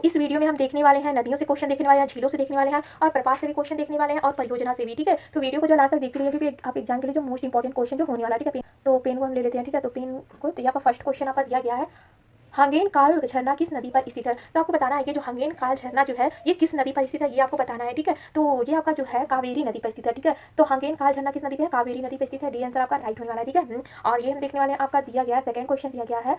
इस वीडियो में हम देखने वाले हैं नदियों से क्वेश्चन देखने वाले हैं, झीलों से देखने वाले हैं और प्रपात से भी क्वेश्चन देखने वाले हैं और परियोजना से भी। ठीक है, तो वीडियो को जो लास्ट तक देखते रहिए क्योंकि आप एग्जाम के लिए जो मोस्ट इंपॉर्टेंट क्वेश्चन जो होने वाला है। ठीक है, तो पेन को हम ले लेते हैं। ठीक है, तो पेन को तो यहाँ पर फर्स्ट क्वेश्चन आपका दिया गया है, हांगेन काल झरना किस नदी पर स्थित है। तो आपको बताना है कि जो हांगेन काल झरना जो है ये किस नदी पर स्थित है, ये आपको बताना है। ठीक है, तो ये आपका जो है कावेरी नदी पर स्थित है। ठीक है, तो हांगेन काल झरना किस नदी पर है, कावेरी नदी पर स्थित है। डी आंसर आपका राइट होने वाला है। ठीक है, और ये हम देखने वाले हैं, आपका दिया गया है सेकंड क्वेश्चन दिया गया है,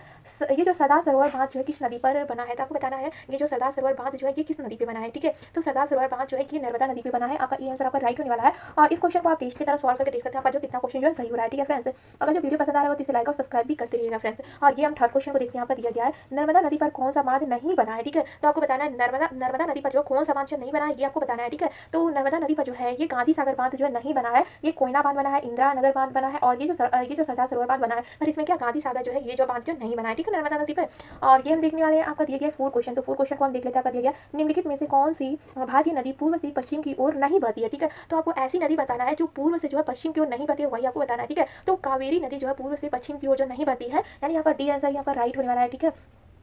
ये जो सरदार सरोवर बांध जो है किस नदी पर बना है। तो आपको बताना है ये जो सरदार सरोवर बांध जो है ये किस नदी पर बना है। ठीक है, तो सरदार सरोवर बांध जो है ये नर्मदा नदी पर बना है। आपका ये आंसर आपका राइट होने वाला है। और इस क्वेश्चन को आप टेस्ट की तरह सॉल्व करके देख सकते हैं, आपका जो कितना क्वेश्चन जो है सही हो रहा है। ठीक है फ्रेंड्स, अगर जो वीडियो पसंद आ रहा है तो इसे लाइक और सब्सक्राइब भी करते रहिएगा फ्रेंड्स। और ये हम थर्ड क्वेश्चन को देखते हैं, आपका दिया गया है नर्मदा नदी पर कौन सा बांध नहीं बना है। ठीक है, तो आपको बताना है नर्मदा नदी पर जो कौन सा बांध जो नहीं बना है ये आपको बताना है। ठीक है, तो नर्मदा नदी पर जो है ये गांधी सागर बांध जो है नहीं बना है, ये कोयना बांध बना है, इंदिरा नगर बांध बना है और ये जो सरदार सरोवर बांध बना है, पर इसमें क्या गांधी सागर जो है ये जो बांध जो नहीं बना है। ठीक है, नर्मदा नदी पर। और ये हम देखने वाले हैं, आपका दिया गया फोर क्वेश्चन। तो फोर क्वेश्चन को हम देख लेते हैं। आपका दिया गया निम्नलिखित में से कौन सी भारतीय नदी पूर्व से पश्चिम की ओर नहीं बहती है। ठीक है, तो आपको ऐसी नदी बताना है जो पूर्व से जो है पश्चिम की ओर नहीं बहती है, वही आपको बताना है। ठीक है, तो कावेरी नदी जो है पूर्व से पश्चिम की ओर जो नहीं बहती है, यानी यहाँ पर डी आंसर यहाँ पर राइट होने वाला है। ठीक है,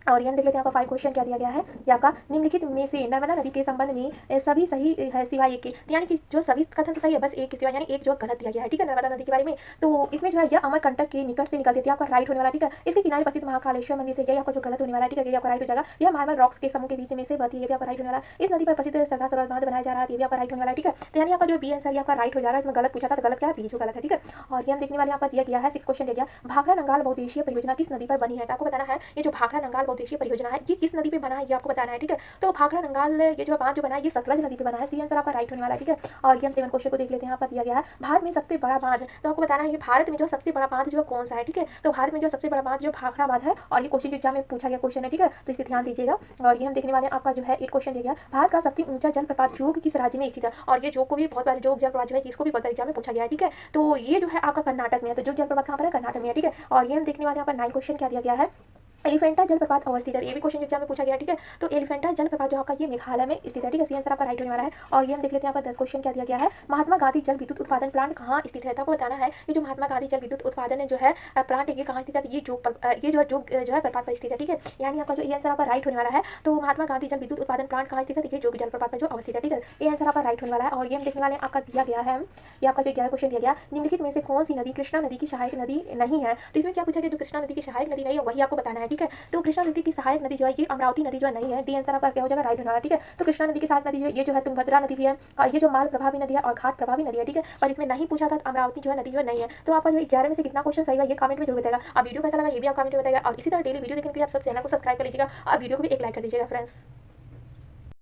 और ये हम देख लेते हैं, आपका फाइव क्वेश्चन क्या दिया गया है, ये आपका निम्नलिखित में से नर्मदा नदी के संबंध में सभी सही है सिवाय एक के, यानी कि जो सभी कथन तो सही है, बस एक के सिवाय यानी एक जो गलत दिया गया है। ठीक है, नर्मदा नदी के बारे में। तो इसमें जो है यह अमरकंटक के निकट से निकलती है, आपका राइट होने वाला। ठीक है, इसके किनारे प्रसिद्ध महाकालेश्वर मंदिर थे, यह आपका जो गलत होने वाला है। ठीक है, ये आपका राइट हो जाएगा। यह मार्बल रॉक्स के समूह के बीच में से बहती है, ये भी आपका राइट होने वाला। इस नदी पर प्रसिद्ध सरदार सरोवर बांध बनाया जा रहा है, ये भी आपका राइट होने वाला है। ठीक है, तो यानी आपका जो बी आंसर आपका राइट हो जाएगा। इसमें गलत पूछा था तो गलत क्या है, बी जो गलत है। ठीक है, और ये हम देखने वाले आपका दिया गया है सिक्स क्वेश्चन दिया गया, भाखड़ा नंगाल बहुउद्देशीय परियोजना किस नदी पर बनी है। तो आपको बताना है ये जो भाखड़ा नंगाल बहुउद्देशीय परियोजना है ये किस नदी पे बना है, ये आपको बताना है। ठीक है, तो भाखड़ा नंगाल ये जो बांध जो बना है ये सतलज नदी पे बना है, सी आंसर आपका राइट होने वाला है। ठीक है, और ये हम सेवन क्वेश्चन को देख लेते हैं। आपका दिया गया है भारत में सबसे बड़ा बांध, तो आपको बताना है ये भारत में जो सबसे बड़ा बांध जो कौन सा है। ठीक है, तो भारत में जो सबसे बड़ा बांध जो भाखड़ा बांध है, और ये क्वेश्चन एग्जाम में पूछा गया क्वेश्चन है। ठीक है, तो इसे ध्यान दीजिएगा। और ये हम देखने वाले हैं, आपका जो है एट क्वेश्चन दिया गया, भारत का सबसे ऊंचा जलप्रपात जोग किस राज्य में स्थित है। और ये जोग को भी बहुत बार जोग जलप्रपात जो है इसको भी बहुत एग्जाम में पूछा गया है। ठीक है, तो ये जो है आपका कर्नाटक में है, तो जोग जलप्रपात कहाँ पर है, कर्नाटक में है। ठीक है, और ये हम देखने वाले हैं, आपका नाइन क्वेश्चन क्या दिया गया है, एलिफेंटा जलप्रपात अवस्थित है, ये भी क्वेश्चन एग्जाम में पूछा गया। ठीक है, तो एलिफेंटा जलप्रपात जो आपका ये मेघालय में स्थित है। ठीक है, सी आंसर आपका राइट होने वाला है। और ये हम देख लेते हैं, आपका 10 क्वेश्चन क्या दिया गया है, महात्मा गांधी जल विद्युत उत्पादन प्लांट कहाँ स्थित है। तो आपको बताना है ये जो महात्मा गांधी जल विद्युत उत्पादन जो है प्लांट ये कहाँ स्थित है, ये जो है प्रपात पर स्थित है। ठीक है, यानी आपका जो ये आंसर आपका राइट होने वाला है। तो महात्मा गांधी जल विद्युत उत्पादन प्लांट कहाँ स्थित है, ये जोग जलप्रपात पर जो अवस्थित है। ठीक है, ये आंसर आपका राइट होने वाला है। और ये हम देखने वाले हैं, आपका दिया गया है, ये आपका जो 11 क्वेश्चन दिया गया, निम्नलिखित में से कौन सी नदी कृष्णा नदी की सहायक नदी नहीं है। तो इसमें क्या पूछा गया, जो कृष्णा नदी की सहायक नदी नहीं है वही आपको बताना है। ठीक है, तो कृष्णा नदी की सहायक नदी जो है ये अमरावती नदी जो है नहीं है, डी आंसर आपका क्या हो जाएगा, राइट होने वाला। ठीक है, तो कृष्णा नदी की सहायक नदी जो है ये जो है तुंगभद्रा नदी भी है, और ये जो माल प्रभावी नदी है और घाट प्रभावी नदी है। ठीक है, पर इसमें नहीं पूछा था, अमरावती जो है नदी जो है नहीं है। तो आपका जो 11 में से कितना क्वेश्चन सही है ये कमेंट में जरूर बताएगा। अब वीडियो कैसा लगा ये भी आप कमेंट में बताएगा, और इसी तरह डेली वीडियो देखने के लिए आप सब चैनल को सब्सक्राइब कर लीजिएगा और वीडियो को भी एक लाइक कर दीजिएगा फ्रेंड्स।